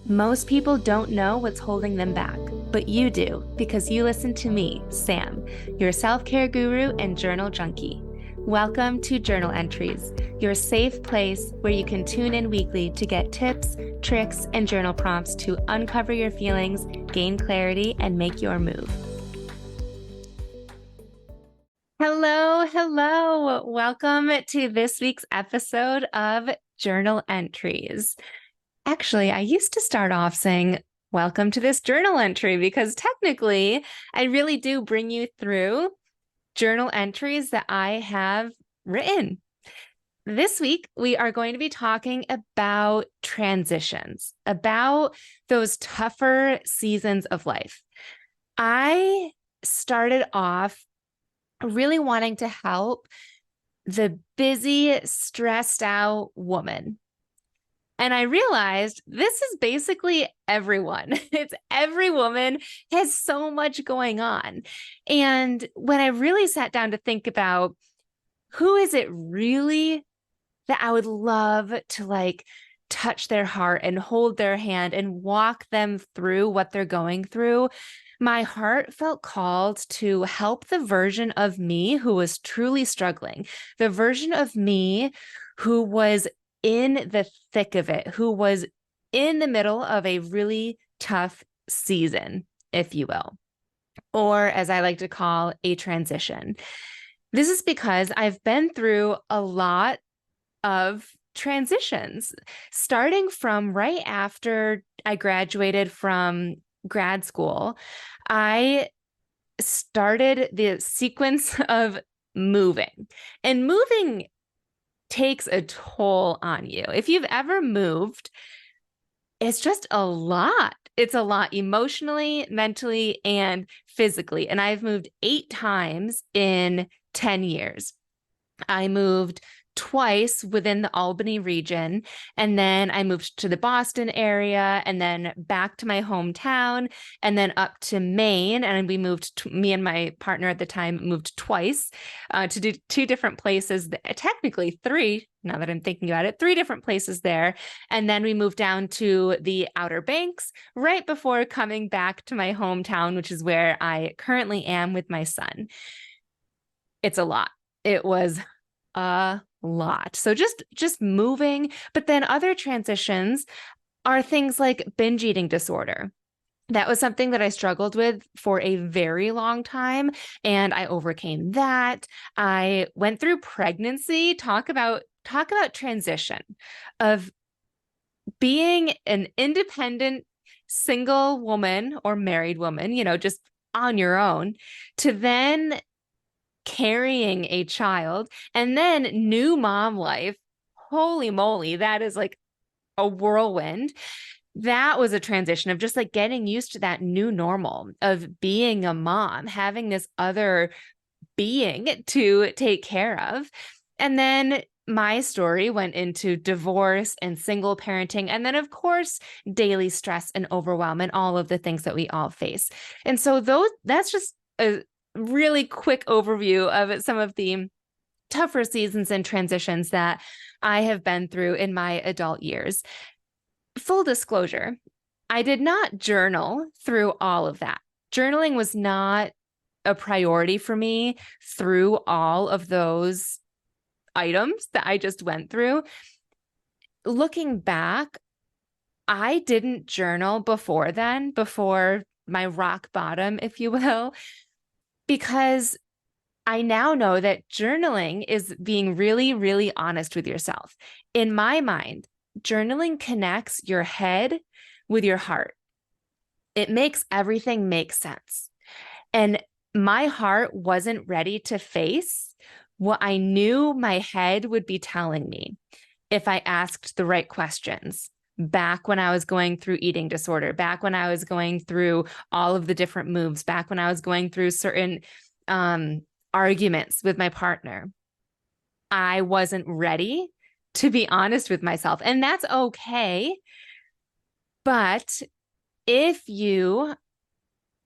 Most people don't know what's holding them back, but you do because you listen to me, Sam, your self-care guru and journal junkie. Welcome to Journal Entries, your safe place where you can tune in weekly to get tips, tricks, and journal prompts to uncover your feelings, gain clarity, and make your move. Hello, hello. Welcome to this week's episode of Journal Entries. Actually, I used to start off saying, welcome to this journal entry, because technically I really do bring you through journal entries that I have written. This week, we are going to be talking about transitions, about those tougher seasons of life. I started off really wanting to help the busy, stressed out woman. And I realized this is basically everyone. It's every woman has so much going on. And when I really sat down to think about who is it really that I would love to touch their heart and hold their hand and walk them through what they're going through, my heart felt called to help the version of me who was truly struggling, the version of me who was in the thick of it, who was in the middle of a really tough season, if you will, or as I like to call, a transition. This is because I've been through a lot of transitions, starting from right after I graduated from grad school. I started the sequence of moving, and moving takes a toll on you. If you've ever moved, it's just a lot. It's a lot emotionally, mentally, and physically. And I've moved 8 times in 10 years. I moved twice within the Albany region, and then I moved to the Boston area, and then back to my hometown, and then up to Maine. And we moved, me and my partner at the time moved twice to do 2 different places, technically 3, now that I'm thinking about it, 3 different places there. And then we moved down to the Outer Banks right before coming back to my hometown, which is where I currently am with my son. It's a lot. It was a lot. So just moving, but then other transitions are things like binge eating disorder. That was something that I struggled with for a very long time, and I overcame that. I went through pregnancy. Talk about transition of being an independent single woman or married woman, just on your own, to then carrying a child, and then new mom life. Holy moly, that is like a whirlwind. That was a transition of just getting used to that new normal of being a mom, having this other being to take care of. And then my story went into divorce and single parenting, and then of course daily stress and overwhelm and all of the things that we all face. And so that's just a really quick overview of some of the tougher seasons and transitions that I have been through in my adult years. Full disclosure, I did not journal through all of that. Journaling was not a priority for me through all of those items that I just went through. Looking back, I didn't journal before my rock bottom, if you will, because I now know that journaling is being really, really honest with yourself. In my mind, journaling connects your head with your heart. It makes everything make sense. And my heart wasn't ready to face what I knew my head would be telling me if I asked the right questions. Back when I was going through eating disorder, back when I was going through all of the different moves, back when I was going through certain arguments with my partner, I wasn't ready to be honest with myself. And that's okay. But if you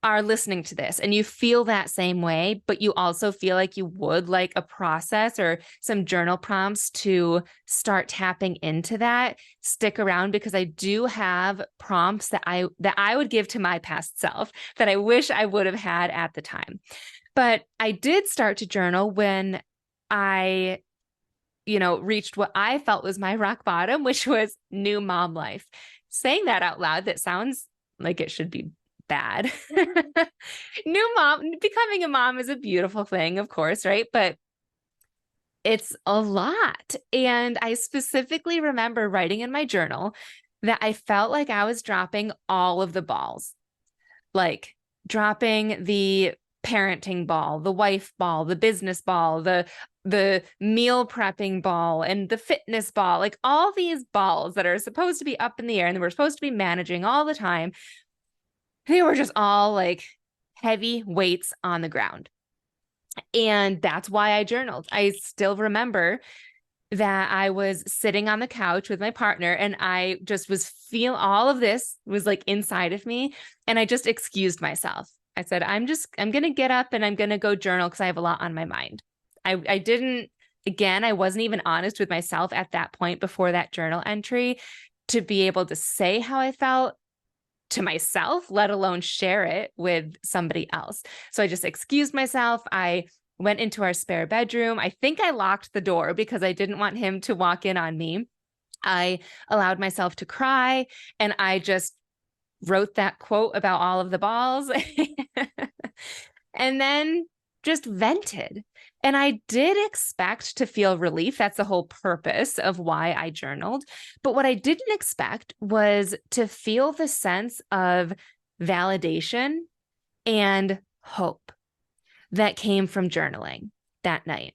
are listening to this and you feel that same way, but you also feel like you would like a process or some journal prompts to start tapping into that, stick around, because I do have prompts that I would give to my past self that I wish I would have had at the time. But I did start to journal when I reached what I felt was my rock bottom, which was new mom life. Saying that out loud, that sounds like it should be bad. New mom, becoming a mom is a beautiful thing, of course, right? But it's a lot. And I specifically remember writing in my journal that I felt like I was dropping all of the balls, like dropping the parenting ball, the wife ball, the business ball, the meal prepping ball, and the fitness ball, like all these balls that are supposed to be up in the air and we're supposed to be managing all the time. They were just all like heavy weights on the ground. And that's why I journaled. I still remember that I was sitting on the couch with my partner and I just was all of this was like inside of me. And I just excused myself. I said, I'm going to get up and I'm going to go journal because I have a lot on my mind. I didn't, again, I wasn't even honest with myself at that point before that journal entry to be able to say how I felt to myself, let alone share it with somebody else. So I just excused myself. I went into our spare bedroom. I think I locked the door because I didn't want him to walk in on me. I allowed myself to cry and I just wrote that quote about all of the balls and then just vented. And I did expect to feel relief. That's the whole purpose of why I journaled. But what I didn't expect was to feel the sense of validation and hope that came from journaling that night.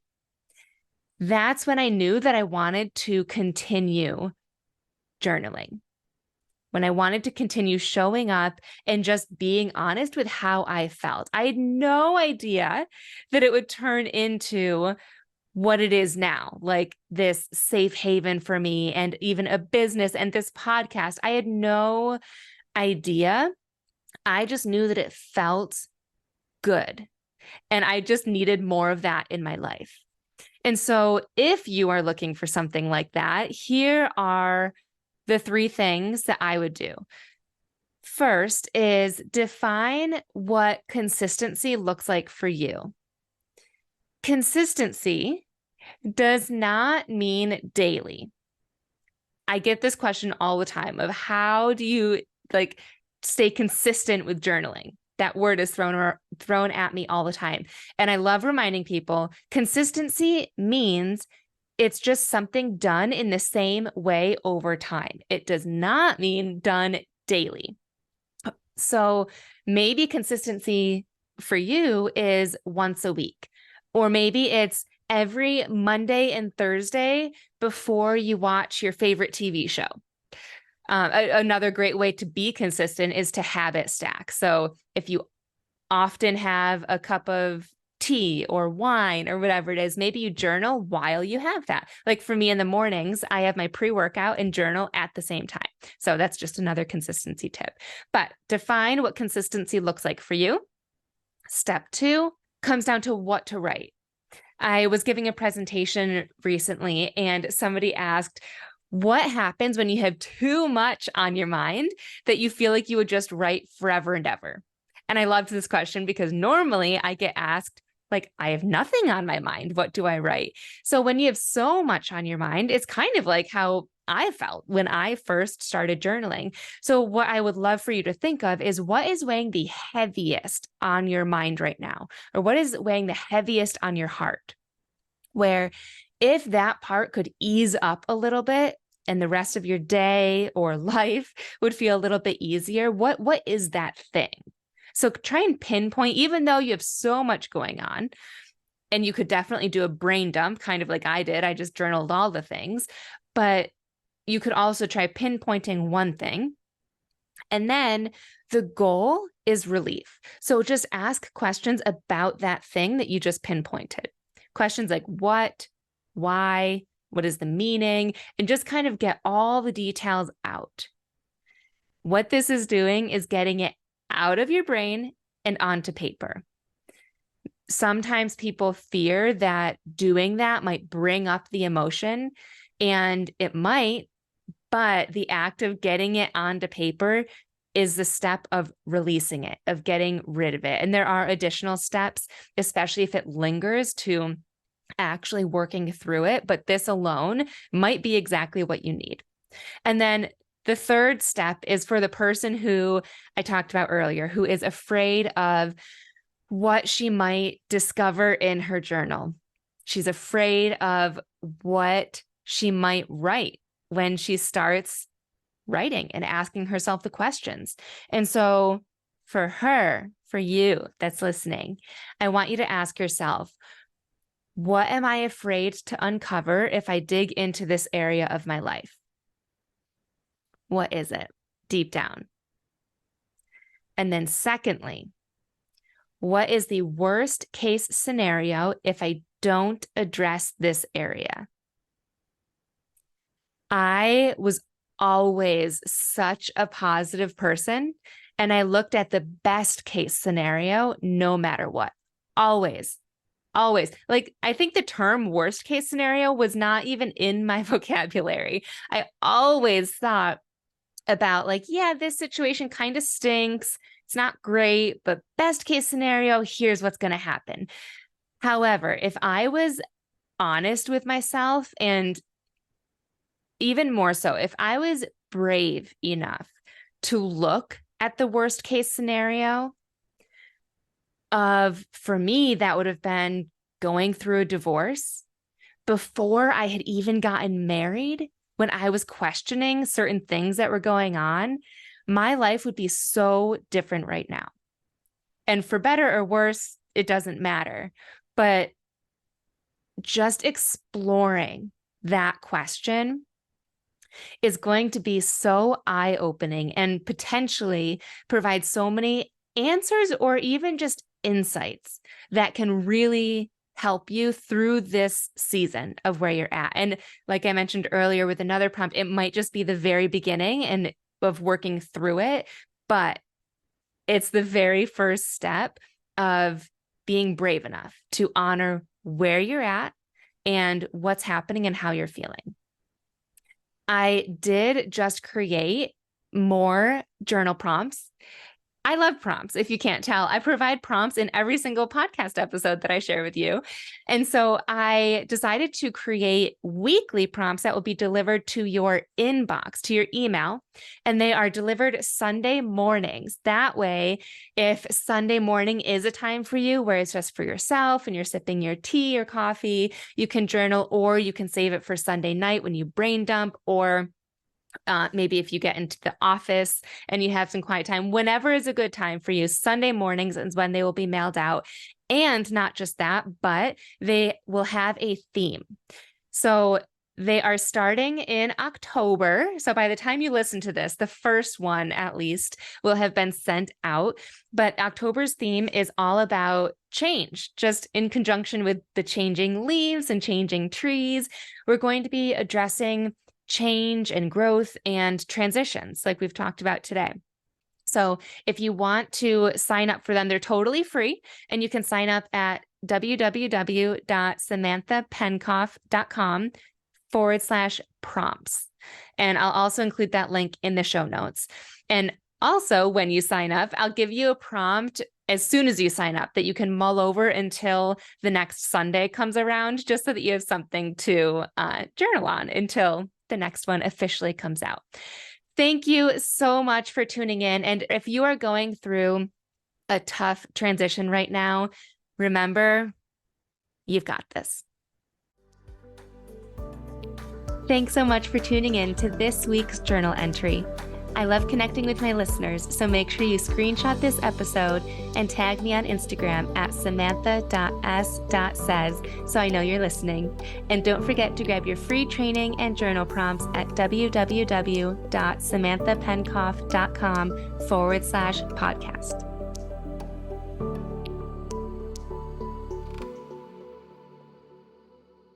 That's when I knew that I wanted to continue journaling, when I wanted to continue showing up and just being honest with how I felt. I had no idea that it would turn into what it is now, like this safe haven for me and even a business and this podcast. I had no idea. I just knew that it felt good. And I just needed more of that in my life. And so if you are looking for something like that, here are the 3 things that I would do. First is define what consistency looks like for you. Consistency does not mean daily. I get this question all the time of how do you like stay consistent with journaling? That word is thrown at me all the time. And I love reminding people consistency means it's just something done in the same way over time. It does not mean done daily. So maybe consistency for you is once a week, or maybe it's every Monday and Thursday before you watch your favorite TV show. Another great way to be consistent is to habit stack. So if you often have a cup of tea or wine or whatever it is, maybe you journal while you have that. Like for me in the mornings, I have my pre-workout and journal at the same time. So that's just another consistency tip. But define what consistency looks like for you. Step 2 comes down to what to write. I was giving a presentation recently and somebody asked, what happens when you have too much on your mind that you feel like you would just write forever and ever? And I loved this question because normally I get asked, like, I have nothing on my mind. What do I write? So when you have so much on your mind, it's kind of like how I felt when I first started journaling. So what I would love for you to think of is what is weighing the heaviest on your mind right now? Or what is weighing the heaviest on your heart? Where if that part could ease up a little bit, and the rest of your day or life would feel a little bit easier, what is that thing? So try and pinpoint, even though you have so much going on, and you could definitely do a brain dump, kind of like I did. I just journaled all the things, but you could also try pinpointing one thing. And then the goal is relief. So just ask questions about that thing that you just pinpointed. Questions like what, why, what is the meaning, and just kind of get all the details out. What this is doing is getting it out of your brain and onto paper. Sometimes people fear that doing that might bring up the emotion, and it might, but the act of getting it onto paper is the step of releasing it, of getting rid of it. And there are additional steps, especially if it lingers, to actually working through it. But this alone might be exactly what you need. And then the third step is for the person who I talked about earlier, who is afraid of what she might discover in her journal. She's afraid of what she might write when she starts writing and asking herself the questions. And so for her, for you that's listening, I want you to ask yourself, what am I afraid to uncover if I dig into this area of my life? What is it deep down? And then secondly, what is the worst case scenario if I don't address this area? I was always such a positive person, and I looked at the best case scenario no matter what. Always. Like, I think the term worst case scenario was not even in my vocabulary. I always thought about like, yeah, this situation kind of stinks. It's not great, but best case scenario, here's what's going to happen. However, if I was honest with myself, and even more so, if I was brave enough to look at the worst case scenario for me, that would have been going through a divorce before I had even gotten married, when I was questioning certain things that were going on, my life would be so different right now. And for better or worse, it doesn't matter. But just exploring that question is going to be so eye-opening and potentially provide so many answers or even just insights that can really help you through this season of where you're at. And like I mentioned earlier with another prompt, it might just be the very beginning and of working through it, but it's the very first step of being brave enough to honor where you're at and what's happening and how you're feeling. I did just create more journal prompts. I love prompts. If you can't tell, I provide prompts in every single podcast episode that I share with you. And so I decided to create weekly prompts that will be delivered to your inbox, to your email, and they are delivered Sunday mornings. That way, if Sunday morning is a time for you where it's just for yourself and you're sipping your tea or coffee, you can journal, or you can save it for Sunday night when you brain dump, or maybe if you get into the office and you have some quiet time, whenever is a good time for you. Sunday mornings is when they will be mailed out. And not just that, but they will have a theme. So they are starting in October. So by the time you listen to this, the first one at least will have been sent out. But October's theme is all about change, just in conjunction with the changing leaves and changing trees. We're going to be addressing change and growth and transitions like we've talked about today. So if you want to sign up for them, they're totally free, and you can sign up at www.samanthapenkoff.com/prompts. And I'll also include that link in the show notes. And also, when you sign up, I'll give you a prompt as soon as you sign up that you can mull over until the next Sunday comes around, just so that you have something to journal on until the next one officially comes out. Thank you so much for tuning in. And if you are going through a tough transition right now, remember, you've got this. Thanks so much for tuning in to this week's journal entry. I love connecting with my listeners, so make sure you screenshot this episode and tag me on Instagram at samantha.s.says so I know you're listening. And don't forget to grab your free training and journal prompts at www.samanthapenkoff.com/podcast.